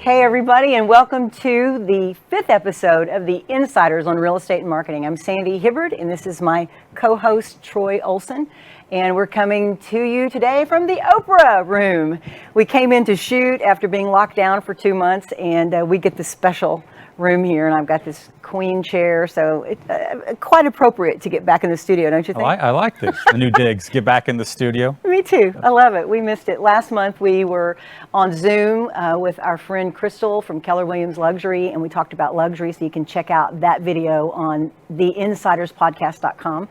Hey everybody, and welcome to the 5th episode of the Insiders on Real Estate and Marketing. I'm Sandy Hibbard, and this is my co-host Troy Olson, and we're coming to you today from the Oprah room. We came in to shoot after being locked down for 2 months, and we get the special room here, and I've got this queen chair, so it's quite appropriate to get back in the studio, don't you think? I like this, the new digs. Get back in the studio. Me too. I love it. We missed it. Last month we were on Zoom with our friend Crystal from Keller Williams Luxury, and we talked about luxury, so you can check out that video on theinsiderspodcast.com.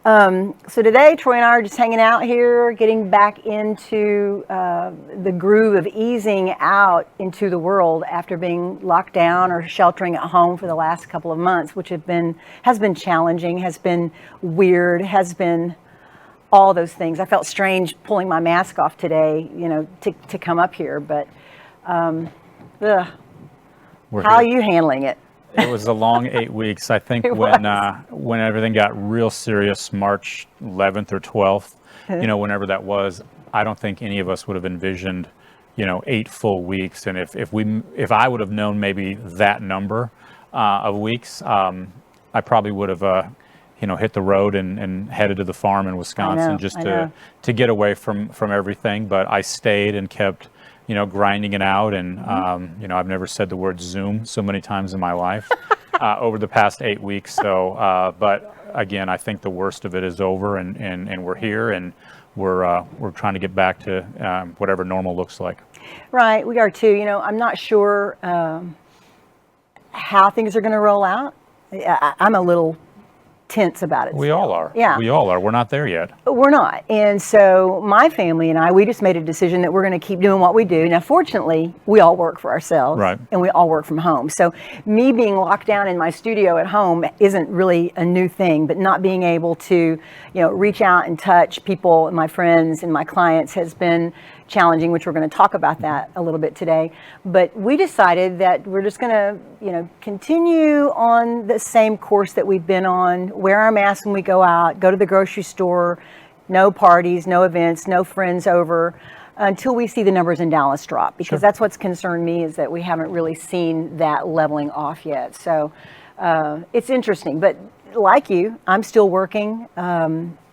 So today, Troy and I are just hanging out here, getting back into the groove of easing out into the world after being locked down or sheltering at home for the last couple of months, which has been challenging, has been weird, has been all those things. I felt strange pulling my mask off today, to come up here, but how are you handling it? It was a long 8 weeks. I think when everything got real serious, March 11th or 12th, whenever that was, I don't think any of us would have envisioned, 8 full weeks. And if I would have known maybe that number of weeks, I probably would have, hit the road and headed to the farm in Wisconsin to get away from everything. But I stayed and kept grinding it out. And, I've never said the word Zoom so many times in my life over the past 8 weeks. So, but again, I think the worst of it is over, and we're here, and we're trying to get back to whatever normal looks like. Right. We are too. I'm not sure how things are going to roll out. I'm a little tense about it. We all are. Yeah. We all are. We're not there yet. We're not. And so my family and I, we just made a decision that we're going to keep doing what we do. Now, fortunately, we all work for ourselves. Right. And we all work from home. So me being locked down in my studio at home isn't really a new thing, but not being able to, reach out and touch people, my friends and my clients has been challenging, which we're going to talk about that a little bit today. But we decided that we're just going to, continue on the same course that we've been on, wear our masks when we go out, go to the grocery store, no parties, no events, no friends over, until we see the numbers in Dallas drop, because that's what's concerned me, is that we haven't really seen that leveling off yet. So it's interesting, but like you, I'm still working.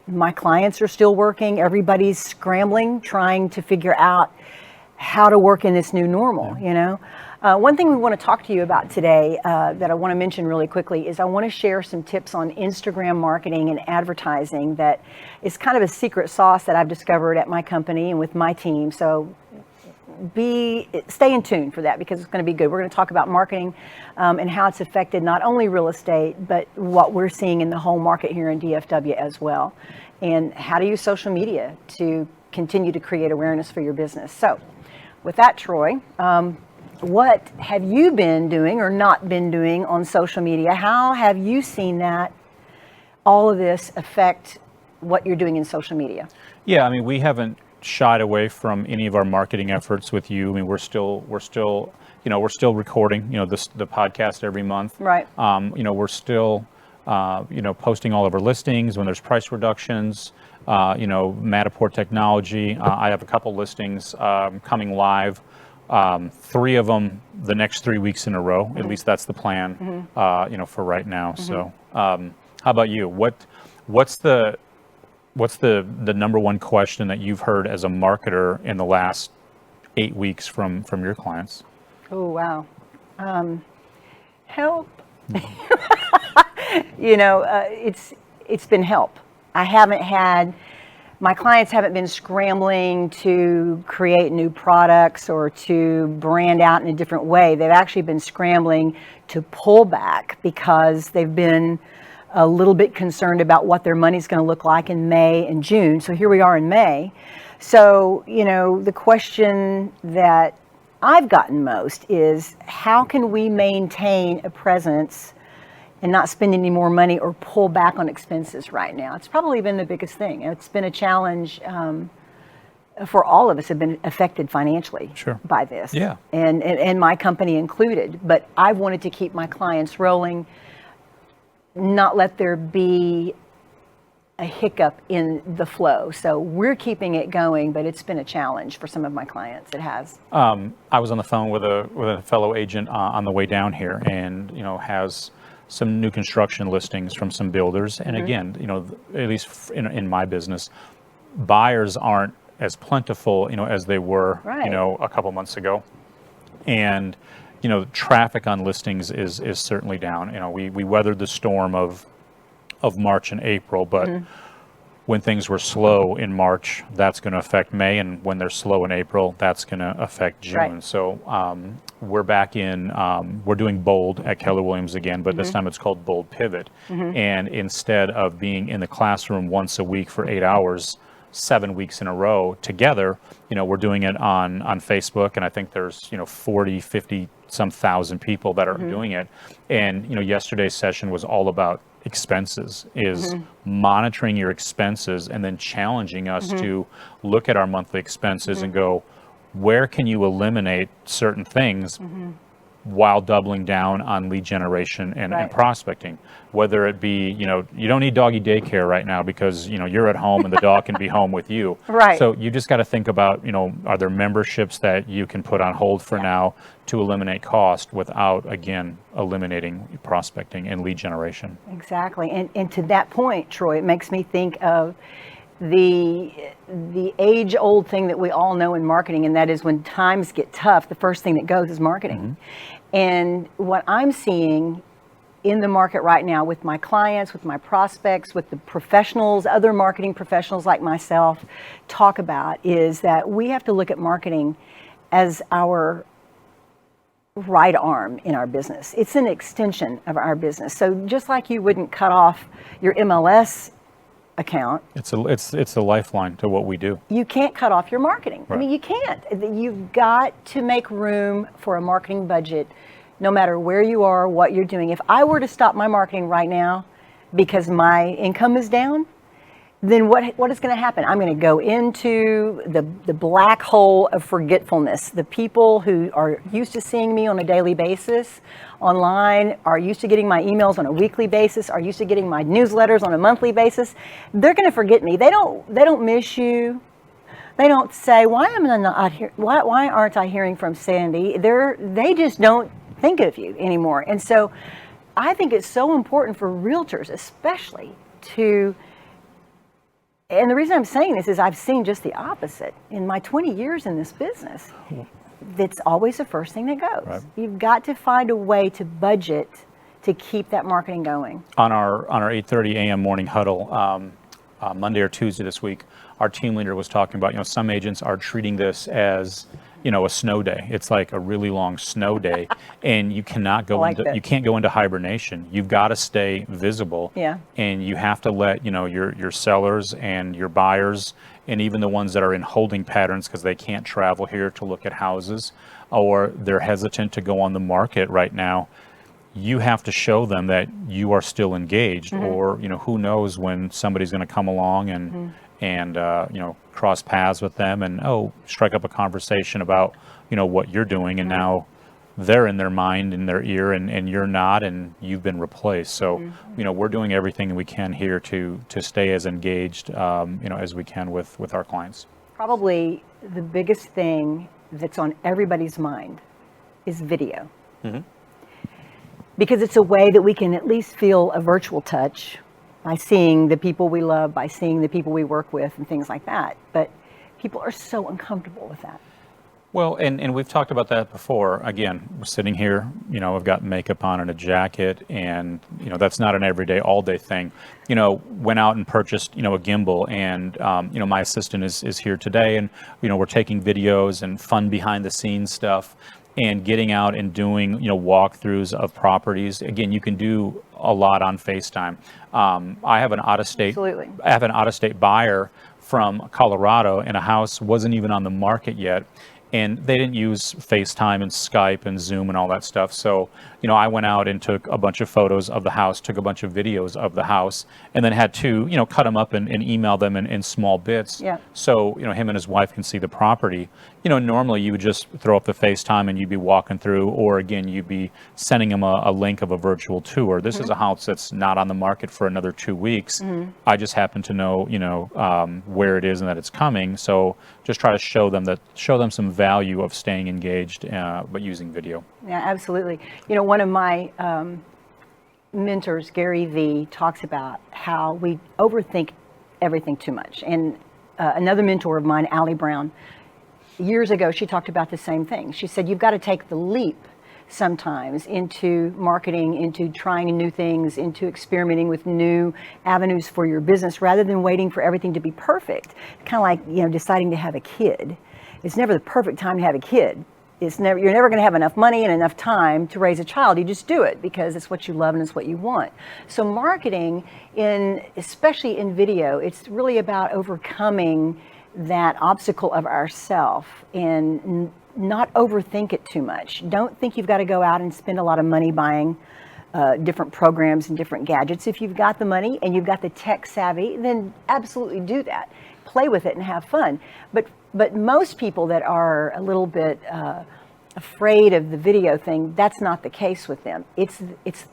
My clients are still working. Everybody's scrambling, trying to figure out how to work in this new normal, One thing we want to talk to you about today that I want to mention really quickly is I want to share some tips on Instagram marketing and advertising that is kind of a secret sauce that I've discovered at my company and with my team. So stay in tune for that, because it's going to be good. We're going to talk about marketing and how it's affected not only real estate, but what we're seeing in the whole market here in DFW as well, and how to use social media to continue to create awareness for your business. So with that, Troy, what have you been doing or not been doing on social media? How have you seen that all of this affect what you're doing in social media? Yeah, we haven't shied away from any of our marketing efforts with you. We're still recording, the podcast every month. Right. We're still, posting all of our listings when there's price reductions. Matterport Technology. I have a couple listings coming live. 3 of them the next 3 weeks in a row. Mm-hmm. At least that's the plan. For right now. Mm-hmm. So, how about you? What's the number one question that you've heard as a marketer in the last 8 weeks from your clients? Oh, wow. Help. It's been help. My clients haven't been scrambling to create new products or to brand out in a different way. They've actually been scrambling to pull back because they've been a little bit concerned about what their money's going to look like in May and June. So here we are in May. So, the question that I've gotten most is, how can we maintain a presence and not spend any more money or pull back on expenses right now. It's probably been the biggest thing. It's been a challenge for all of us have been affected financially Sure. by this. Yeah. And my company included. But I wanted to keep my clients rolling, not let there be a hiccup in the flow. So we're keeping it going, but it's been a challenge for some of my clients. It has. I was on the phone with a fellow agent on the way down here, and has some new construction listings from some builders. And again, at least in my business, buyers aren't as plentiful, as they were, Right. A couple months ago. And, traffic on listings is certainly down. We weathered the storm of March and April, but when things were slow in March, that's going to affect May, and when they're slow in April, that's going to affect June. Right. So we're back in, we're doing Bold at Keller Williams again, but this time it's called Bold Pivot. And instead of being in the classroom once a week for 8 hours, 7 weeks in a row together, we're doing it on Facebook, and I think there's 40, 50 some thousand people that are doing it. And yesterday's session was all about expenses, is monitoring your expenses and then challenging us to look at our monthly expenses and go, where can you eliminate certain things while doubling down on lead generation and Right. prospecting? Whether it be, you don't need doggy daycare right now because, you're at home and the dog can be home with you. Right. So you just got to think about, are there memberships that you can put on hold for now to eliminate cost without, again, eliminating prospecting and lead generation? Exactly. And to that point, Troy, it makes me think of the age-old thing that we all know in marketing, and that is when times get tough, the first thing that goes is marketing. And what I'm seeing in the market right now with my clients, with my prospects, with the professionals, other marketing professionals like myself talk about is that we have to look at marketing as our right arm in our business. It's an extension of our business. So just like you wouldn't cut off your MLS account, It's the lifeline to what we do. you can't cut off your marketing. I Right. mean, you can't. You've got to make room for a marketing budget no matter where you are, what you're doing. If I were to stop my marketing right now because my income is down, then what is going to happen? I'm going to go into the black hole of forgetfulness. The people who are used to seeing me on a daily basis online, are used to getting my emails on a weekly basis, are used to getting my newsletters on a monthly basis, they're going to forget me. They don't miss you. They don't say, why am I not here? Why aren't I hearing from Sandy? They just don't think of you anymore. And so I think it's so important for realtors especially to, and the reason I'm saying this is I've seen just the opposite. In my 20 years in this business, that's always the first thing that goes. Right. You've got to find a way to budget to keep that marketing going. On our 8:30 a.m. morning huddle, Monday or Tuesday this week, our team leader was talking about, some agents are treating this as, a snow day. It's like a really long snow day, and you cannot go like into that. you can't go into hibernation. You've got to stay visible. Yeah. And you have to let, your sellers and your buyers and even the ones that are in holding patterns because they can't travel here to look at houses or they're hesitant to go on the market right now. You have to show them that you are still engaged, or who knows when somebody's going to come along and cross paths with them and strike up a conversation about what you're doing, and now they're in their mind, in their ear, and you're not, and you've been replaced. So we're doing everything we can here to stay as engaged as we can with our clients. Probably the biggest thing that's on everybody's mind is video. Because it's a way that we can at least feel a virtual touch by seeing the people we love, by seeing the people we work with and things like that. But people are so uncomfortable with that. Well, and we've talked about that before. Again, we're sitting here, I've got makeup on and a jacket, and, that's not an everyday, all-day thing. Went out and purchased, a gimbal, and, my assistant is here today, and, we're taking videos and fun behind-the-scenes stuff and getting out and doing, walkthroughs of properties. Again, you can do a lot on FaceTime. I have an out-of-state buyer from Colorado, and a house wasn't even on the market yet. and they didn't use FaceTime and Skype and Zoom and all that stuff. So, you know, I went out and took a bunch of photos of the house, took a bunch of videos of the house, and then had to, you know, cut them up and email them in small bits. Yeah. So, you know, him and his wife can see the property. You know, normally you would just throw up the FaceTime and you'd be walking through, or again, you'd be sending them a link of a virtual tour. This is a house that's not on the market for another 2 weeks. I just happen to know, you know, where it is and that it's coming. So just try to show them some value of staying engaged, but using video. Yeah, absolutely. You know, one of my mentors, Gary Vee, talks about how we overthink everything too much. And another mentor of mine, Allie Brown, years ago, she talked about the same thing. She said, you've got to take the leap sometimes into marketing, into trying new things, into experimenting with new avenues for your business, rather than waiting for everything to be perfect. Kind of like, you know, deciding to have a kid. It's never the perfect time to have a kid. You're never going to have enough money and enough time to raise a child. You just do it because it's what you love and it's what you want. So marketing, especially in video, it's really about overcoming that obstacle of ourself and not overthink it too much. Don't think you've got to go out and spend a lot of money buying different programs and different gadgets. If you've got the money and you've got the tech savvy, then absolutely do that. Play with it and have fun. But most people that are a little bit afraid of the video thing, that's not the case with them. It's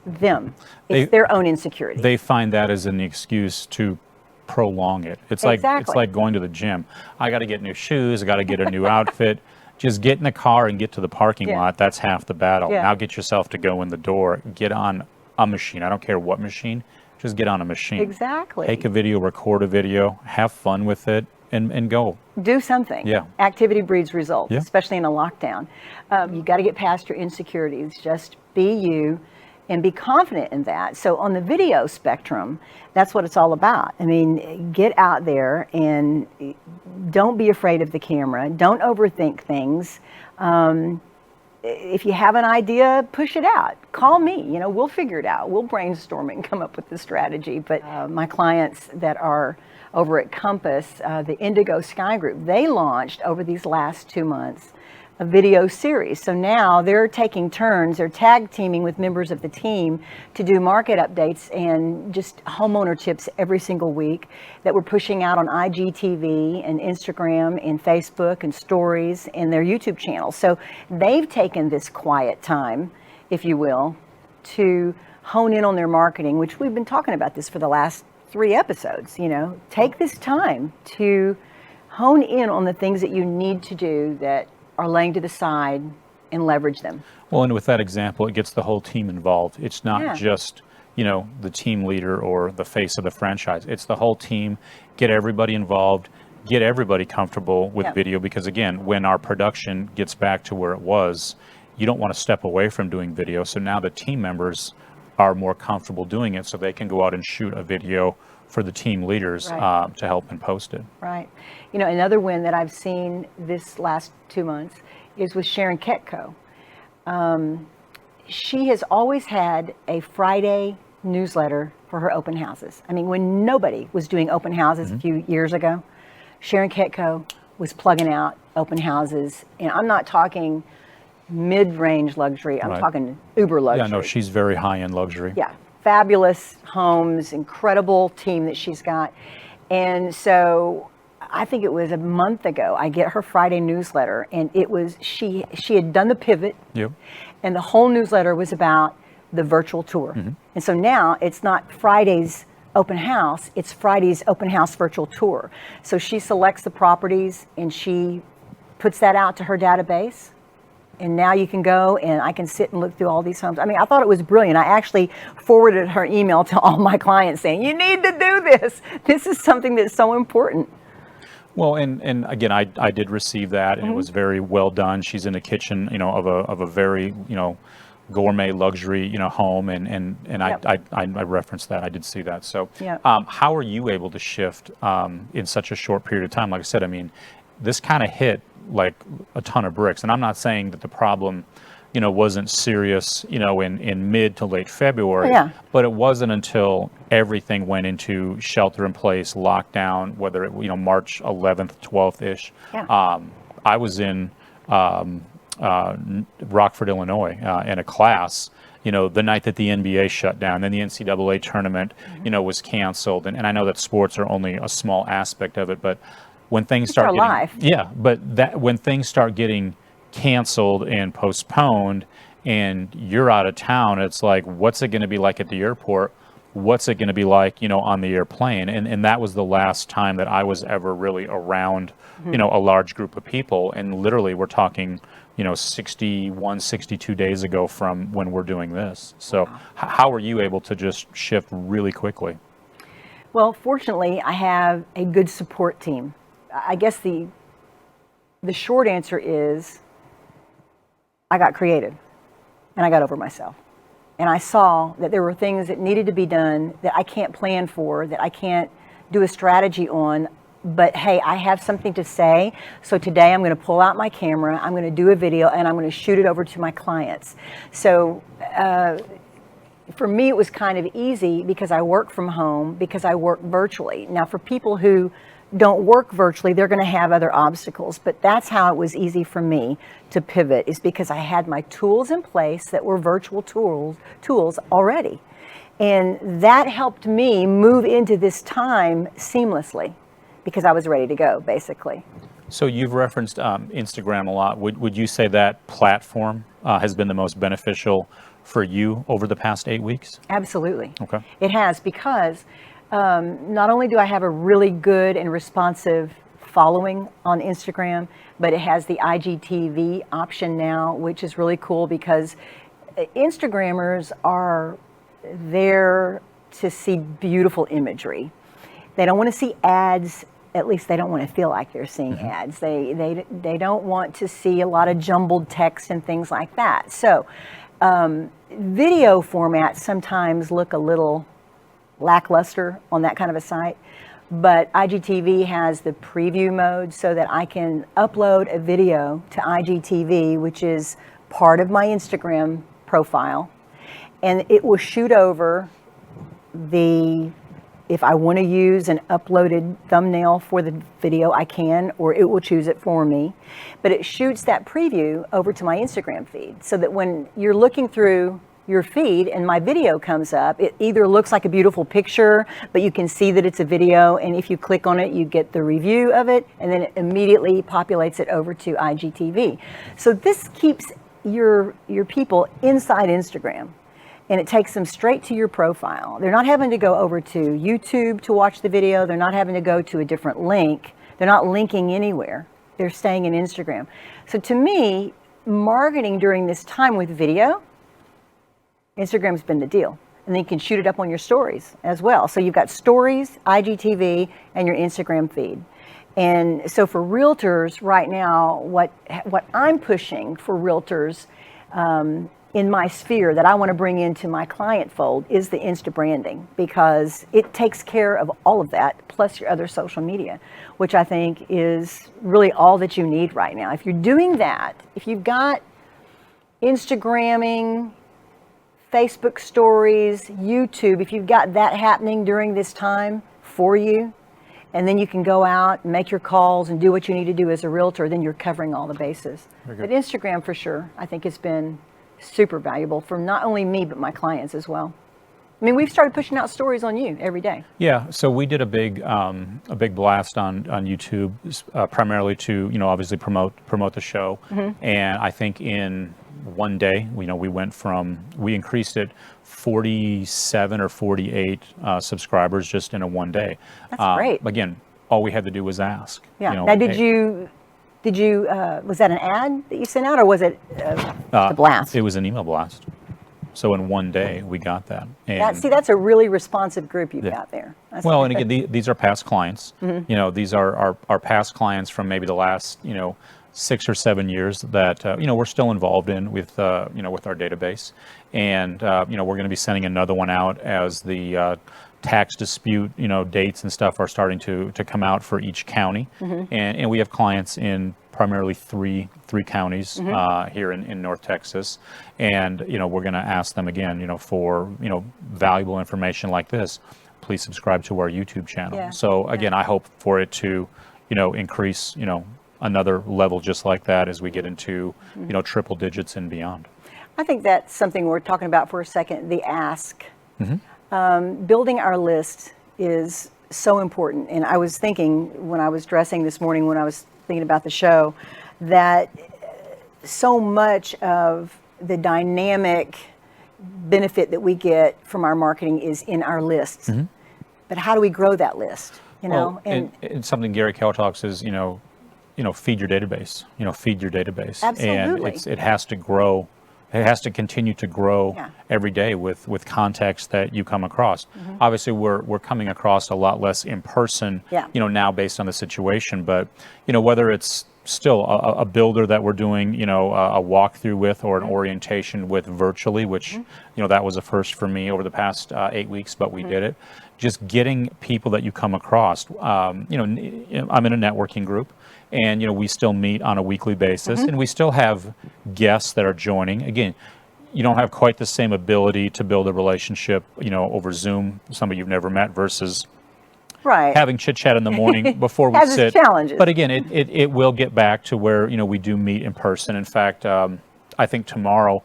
them. It's their own insecurity. They find that as an excuse to prolong it. It's like going to the gym. I got to get new shoes. I got to get a new outfit. Just get in the car and get to the parking lot. That's half the battle. Yeah. Now get yourself to go in the door. Get on a machine. I don't care what machine. Just get on a machine. Exactly. Take a video, record a video, have fun with it, and go. Do something. Yeah. Activity breeds results, Yeah. especially in a lockdown. You got to get past your insecurities. Just be you and be confident in that. So on the video spectrum, that's what it's all about. I mean, get out there and don't be afraid of the camera. Don't overthink things. If you have an idea, push it out. Call me, you know, we'll figure it out. We'll brainstorm it and come up with the strategy. But my clients that are over at Compass, the Indigo Sky Group, they launched over these last 2 months a video series. So now they're taking turns, they're tag teaming with members of the team to do market updates and just homeowner tips every single week that we're pushing out on IGTV and Instagram and Facebook and stories and their YouTube channel. So they've taken this quiet time, if you will, to hone in on their marketing, which we've been talking about this for the last 3 episodes. You know, take this time to hone in on the things that you need to do that are laying to the side and leverage them. Well, and with that example, it gets the whole team involved. It's not just, you know, the team leader or the face of the franchise. It's the whole team. Get everybody involved. Get everybody comfortable with video, because again, when our production gets back to where it was, you don't want to step away from doing video. So now the team members are more comfortable doing it, so they can go out and shoot a video for the team leaders to help and post it. Right. You know, another win that I've seen this last 2 months is with Sharon Ketko. She has always had a Friday newsletter for her open houses. I mean, when nobody was doing open houses a few years ago, Sharon Ketko was plugging out open houses. And I'm not talking mid-range luxury, I'm talking uber luxury. Yeah, no, she's very high-end luxury. Yeah, fabulous homes, incredible team that she's got. And so I think it was a month ago, I get her Friday newsletter, and it was, she had done the pivot, and the whole newsletter was about the virtual tour. And so now it's not Friday's open house, it's Friday's open house virtual tour. So she selects the properties and she puts that out to her database. And now you can go and I can sit and look through all these homes. I mean, I thought it was brilliant. I actually forwarded her email to all my clients saying, you need to do this. This is something that's so important. Well, and again, I did receive that, and it was very well done. She's in the kitchen, you know, of a very, you know, gourmet luxury, you know, home, and I referenced that. I did see that. So how are you able to shift in such a short period of time? Like I said, I mean, this kind of hit like a ton of bricks, and I'm not saying that the problem, you know, wasn't serious, you know, in mid to late February, but it wasn't until everything went into shelter in place, lockdown, whether it, you know, March 11th, 12th ish. I was in Rockford, Illinois, in a class, the night that the NBA shut down, then the NCAA tournament, was canceled. And I know that sports are only a small aspect of it, but when things start our getting, life. yeah, but that when things start getting canceled and postponed and you're out of town, it's like, what's it going to be like at the airport? What's it going to be like, on the airplane? And that was the last time that I was ever really around, a large group of people. And literally we're talking, 61, 62 days ago from when we're doing this. So how are you able to just shift really quickly? Well, fortunately, I have a good support team. I guess the short answer is I got creative and I got over myself. And I saw that there were things that needed to be done that I can't plan for, that I can't do a strategy on. But hey, I have something to say. So today I'm going to pull out my camera, I'm going to do a video, and I'm going to shoot it over to my clients. So for me, it was kind of easy because I work from home, because I work virtually. Now, for people who don't work virtually, they're going to have other obstacles. But that's how it was easy for me to pivot, is because I had my tools in place that were virtual tools already. And that helped me move into this time seamlessly because I was ready to go, basically. So you've referenced Instagram a lot. Would you say that platform has been the most beneficial for you over the past 8 weeks? Absolutely. Okay. It has, because not only do I have a really good and responsive following on Instagram, but it has the IGTV option now, which is really cool because Instagrammers are there to see beautiful imagery. They don't want to see ads. At least they don't want to feel like they're seeing ads. They don't want to see a lot of jumbled text and things like that. So video formats sometimes look a little lackluster on that kind of a site, but IGTV has the preview mode so that I can upload a video to IGTV, which is part of my Instagram profile, and it will shoot over if I want to use an uploaded thumbnail for the video, I can, or it will choose it for me. But it shoots that preview over to my Instagram feed so that when you're looking through your feed and my video comes up, it either looks like a beautiful picture, but you can see that it's a video, and if you click on it, you get the review of it, and then it immediately populates it over to IGTV. So this keeps your people inside Instagram, and it takes them straight to your profile. They're not having to go over to YouTube to watch the video. They're not having to go to a different link. They're not linking anywhere. They're staying in Instagram. So to me, marketing during this time with video, Instagram's been the deal. And then you can shoot it up on your stories as well. So you've got stories, IGTV, and your Instagram feed. And so for realtors right now, what I'm pushing for realtors in my sphere that I want to bring into my client fold is the Insta branding, because it takes care of all of that, plus your other social media, which I think is really all that you need right now. If you're doing that, if you've got Instagramming, Facebook stories, YouTube, if you've got that happening during this time for you, and then you can go out and make your calls and do what you need to do as a realtor, then you're covering all the bases. But Instagram, for sure, I think has been super valuable for not only me, but my clients as well. I mean, we've started pushing out stories on you every day. Yeah, so we did a big blast on YouTube, primarily to obviously promote the show, and I think in one day, we increased it 47 or 48 subscribers just in a one day. That's great. Again, all we had to do was ask. Yeah. Now, did you? Was that an ad that you sent out, or was it a blast? It was an email blast. So in one day, we got that. And that's a really responsive group you've got there. Well, and again, these are past clients. These are our past clients from maybe the last 6 or 7 years that we're still involved in with with our database, and we're going to be sending another one out as the tax dispute dates and stuff are starting to come out for each county, and we have clients in primarily three counties here in North Texas, and we're going to ask them again for valuable information like this. Please subscribe to our YouTube channel. So again, I hope for it to increase another level just like that as we get into, triple digits and beyond. I think that's something we're talking about for a second, the ask. Building our list is so important. And I was thinking when I was dressing this morning, when I was thinking about the show, that so much of the dynamic benefit that we get from our marketing is in our lists. But how do we grow that list? And something Gary Keller talks is, feed your database. Feed your database. Absolutely. And it has to grow. It has to continue to grow every day with context that you come across. Obviously, we're coming across a lot less in person, now based on the situation. But, whether it's still a builder that we're doing, a walkthrough with or an orientation with virtually, which, that was a first for me over the past 8 weeks, but we did it. Just getting people that you come across. I'm in a networking group, and we still meet on a weekly basis, and we still have guests that are joining. Again, you don't have quite the same ability to build a relationship, over Zoom, somebody you've never met, versus having chit chat in the morning before we sit. Challenges. But again, it will get back to where we do meet in person. In fact, I think tomorrow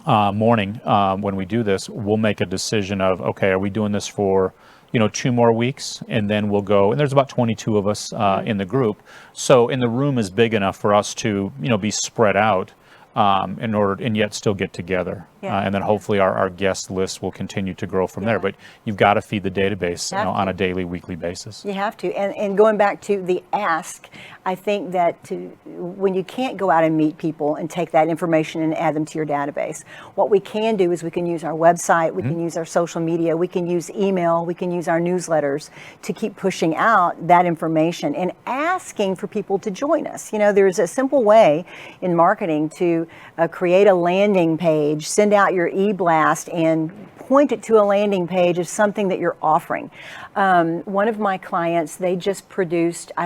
morning, when we do this, we'll make a decision of, okay, are we doing this for 2 more weeks, and then we'll go, and there's about 22 of us in the group, and the room is big enough for us to be spread out and yet still get together. And then hopefully our guest list will continue to grow from there. But you've got to feed the database on a daily, weekly basis. You have to. And going back to the ask, I think that when you can't go out and meet people and take that information and add them to your database, what we can do is we can use our website, we can use our social media, we can use email, we can use our newsletters to keep pushing out that information and asking for people to join us. There's a simple way in marketing to create a landing page, send out your e-blast, and point it to a landing page of something that you're offering. One of my clients, I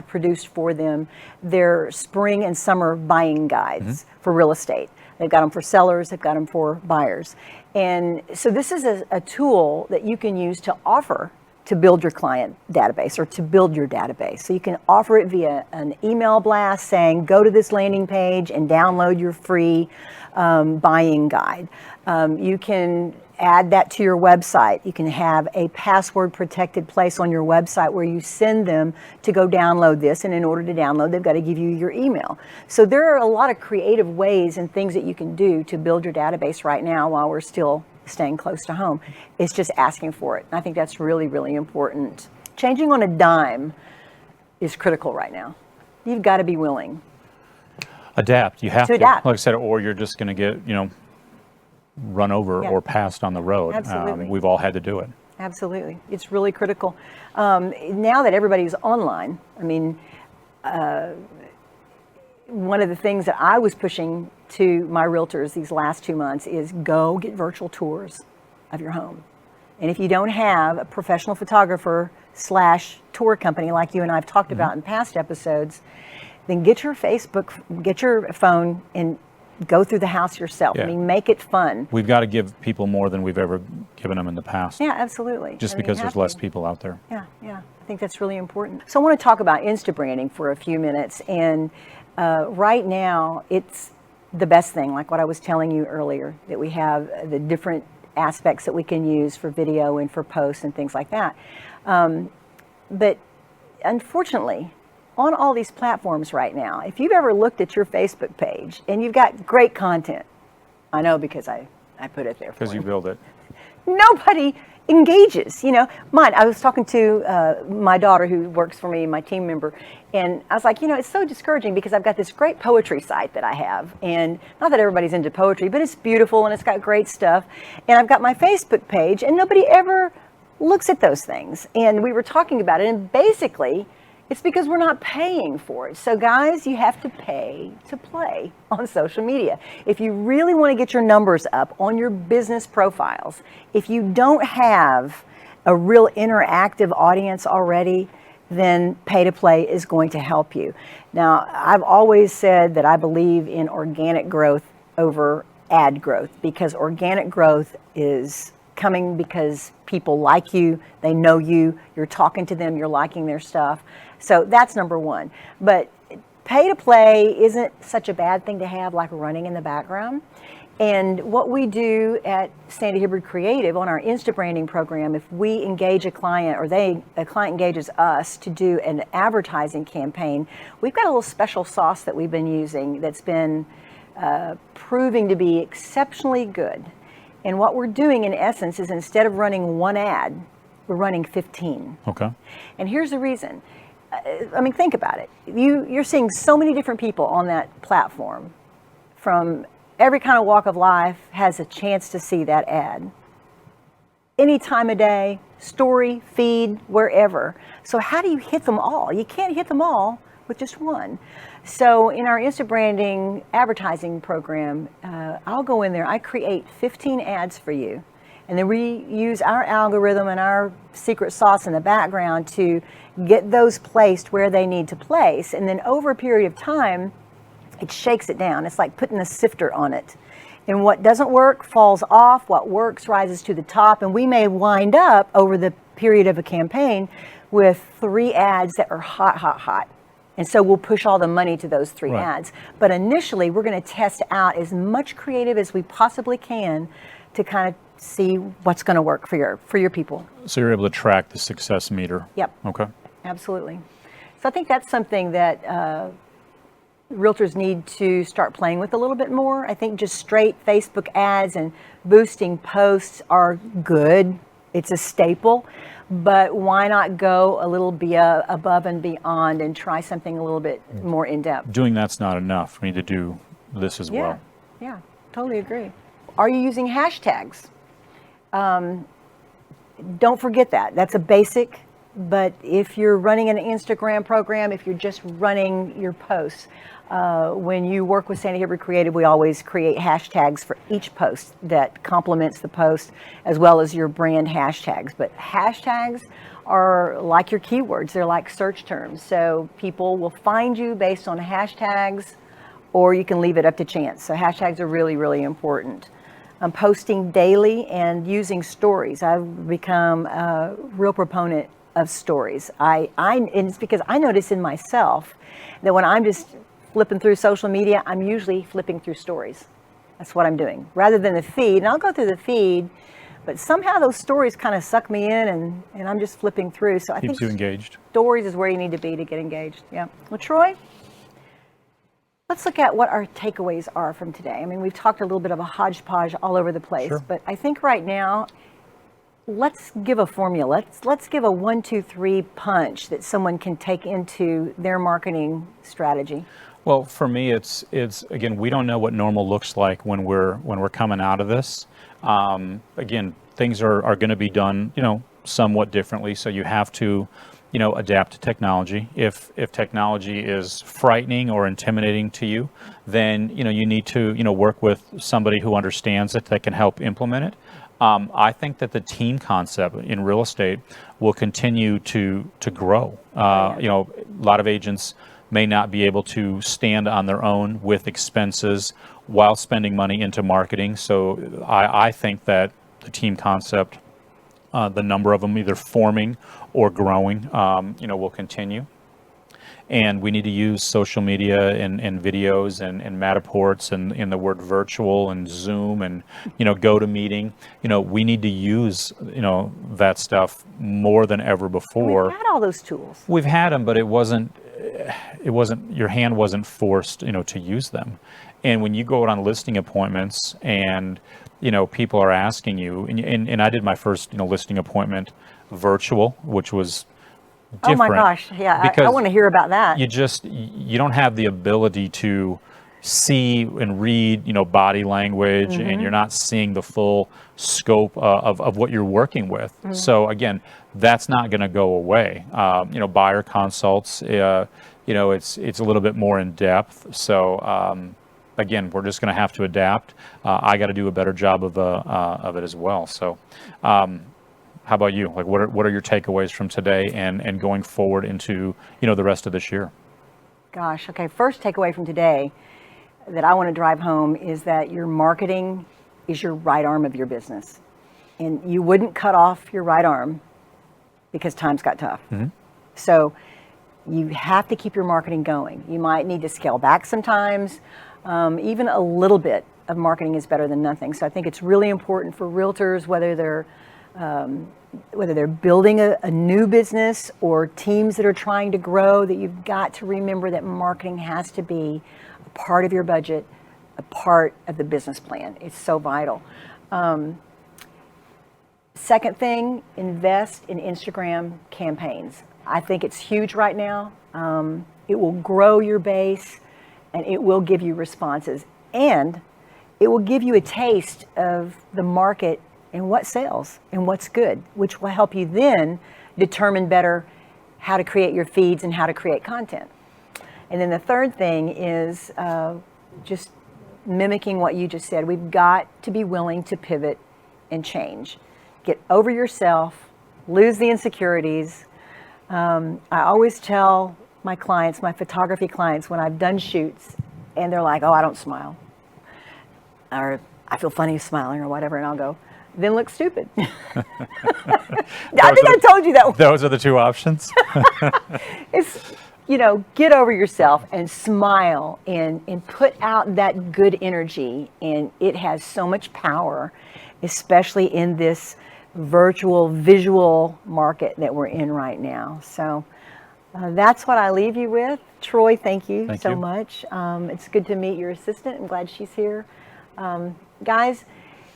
produced for them their spring and summer buying guides for real estate. They've got them for sellers, they've got them for buyers. And so this is a tool that you can use to offer to build your client database or to build your database. So you can offer it via an email blast saying, go to this landing page and download your free buying guide. You can add that to your website. You can have a password protected place on your website where you send them to go download this. And in order to download, they've got to give you your email. So there are a lot of creative ways and things that you can do to build your database right now while we're still staying close to home. It's just asking for it. I think that's really, really important. Changing on a dime is critical right now. You've got to be willing. Adapt. You have to. Adapt. Like I said, or you're just going to get, run over or passed on the road. Absolutely. We've all had to do it. Absolutely. It's really critical. Now that everybody's online, one of the things that I was pushing to my realtors these last 2 months is go get virtual tours of your home. And if you don't have a professional photographer / tour company like you and I've talked about in past episodes, then get your phone and go through the house yourself. Make it fun. We've got to give people more than we've ever given them in the past. Yeah, absolutely. Just because there's less people out there. Yeah. I think that's really important. So I want to talk about Insta branding for a few minutes. And right now, it's the best thing, like what I was telling you earlier, that we have the different aspects that we can use for video and for posts and things like that. But unfortunately, on all these platforms right now, if you've ever looked at your Facebook page and you've got great content, I know because I put it there for because you build it. Nobody engages. I was talking to my daughter who works for me, my team member, and I was like, it's so discouraging because I've got this great poetry site that I have, and not that everybody's into poetry, but it's beautiful and it's got great stuff, and I've got my Facebook page, and nobody ever looks at those things. And we were talking about it, and basically, it's because we're not paying for it. So guys, you have to pay to play on social media. If you really want to get your numbers up on your business profiles, if you don't have a real interactive audience already, then pay to play is going to help you. Now, I've always said that I believe in organic growth over ad growth, because organic growth is coming because people like you, they know you, you're talking to them, you're liking their stuff. So that's number one. But pay to play isn't such a bad thing to have, like running in the background. And what we do at Sandy Hibbard Creative on our Insta branding program, if we engage a client or a client engages us to do an advertising campaign, we've got a little special sauce that we've been using that's been proving to be exceptionally good. And what we're doing in essence is, instead of running one ad, we're running 15. Okay. And here's the reason. I mean, think about it. You're seeing so many different people on that platform from every kind of walk of life has a chance to see that ad. Any time of day, story, feed, wherever. So how do you hit them all? You can't hit them all with just one. So in our Insta branding advertising program, I'll go in there, I create 15 ads for you. And then we use our algorithm and our secret sauce in the background to get those placed where they need to place. And then over a period of time, it shakes it down. It's like putting a sifter on it. And what doesn't work falls off, what works rises to the top, and we may wind up over the period of a campaign with 3 ads that are hot, hot, hot. And so we'll push all the money to those 3 ads. But initially, we're going to test out as much creative as we possibly can to kind of see what's going to work for your people. So you're able to track the success meter. Yep. Okay. Absolutely. So I think that's something that realtors need to start playing with a little bit more. I think just straight Facebook ads and boosting posts are good. It's a staple, but why not go a little above and beyond and try something a little bit more in depth? Doing that's not enough. We need to do this as well. Yeah, totally agree. Are you using hashtags? Don't forget that. That's a basic. But if you're running an Instagram program, if you're just running your posts, when you work with Sandy Hibbard Creative, we always create hashtags for each post that complements the post, as well as your brand hashtags. But hashtags are like your keywords. They're like search terms. So people will find you based on hashtags, or you can leave it up to chance. So hashtags are really, really important. I'm posting daily and using stories. I've become a real proponent of stories. And it's because I notice in myself that when I'm just flipping through social media, I'm usually flipping through stories. That's what I'm doing, rather than the feed. And I'll go through the feed, but somehow those stories kind of suck me in, and I'm just flipping through. So I Keeps think you engaged. Stories is where you need to be to get engaged. Yeah. Well, Troy, let's look at what our takeaways are from today. I mean, we've talked a little bit of a hodgepodge all over the place, Sure. But I think right now, let's give a formula. Let's give a 1, 2, 3 punch that someone can take into their marketing strategy. Well, for me, it's again, we don't know what normal looks like when we're coming out of this. Again, things are going to be done, somewhat differently. So you have to, adapt to technology. If technology is frightening or intimidating to you, then you need to work with somebody who understands it, that can help implement it. I think that the team concept in real estate will continue to grow. A lot of agents may not be able to stand on their own with expenses while spending money into marketing. So I think that the team concept, the number of them either forming or growing, will continue. And we need to use social media and videos and Matterports and the word virtual and Zoom and, GoToMeeting. We need to use, that stuff more than ever before. We've had all those tools. We've had them, but it wasn't, your hand wasn't forced, to use them. And when you go out on listing appointments and, people are asking you, and I did my first, listing appointment virtual, which was different. Oh my gosh, yeah, I want to hear about that. You don't have the ability to see and read, body language, and you're not seeing the full scope of what you're working with. So again, that's not going to go away. Buyer consults, it's a little bit more in depth. So again, we're just going to have to adapt. I got to do a better job of it as well. So. How about you? Like, what are your takeaways from today and going forward into, the rest of this year? Gosh, okay. First takeaway from today that I want to drive home is that your marketing is your right arm of your business. And you wouldn't cut off your right arm because times got tough. So you have to keep your marketing going. You might need to scale back sometimes. Even a little bit of marketing is better than nothing. So I think it's really important for realtors, whether they're building a new business or teams that are trying to grow, that you've got to remember that marketing has to be a part of your budget, a part of the business plan. It's so vital. Second thing, invest in Instagram campaigns. I think it's huge right now. It will grow your base and it will give you responses, and it will give you a taste of the market and what sells and what's good, which will help you then determine better how to create your feeds and how to create content. And then the third thing is just mimicking what you just said. We've got to be willing to pivot and change. Get over yourself, lose the insecurities. I always tell my clients, my photography clients, when I've done shoots and they're like, oh, I don't smile, or I feel funny smiling or whatever, and I'll go, then look stupid. I think I told you that. Those are the two options. It's, get over yourself and smile and put out that good energy. And it has so much power, especially in this virtual, visual market that we're in right now. So that's what I leave you with. Troy, thank you so much. It's good to meet your assistant. I'm glad she's here. Guys,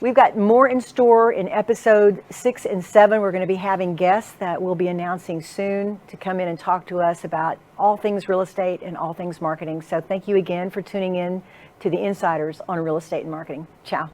we've got more in store in episode 6 and 7. We're going to be having guests that we'll be announcing soon to come in and talk to us about all things real estate and all things marketing. So thank you again for tuning in to the Insiders on Real Estate and Marketing. Ciao.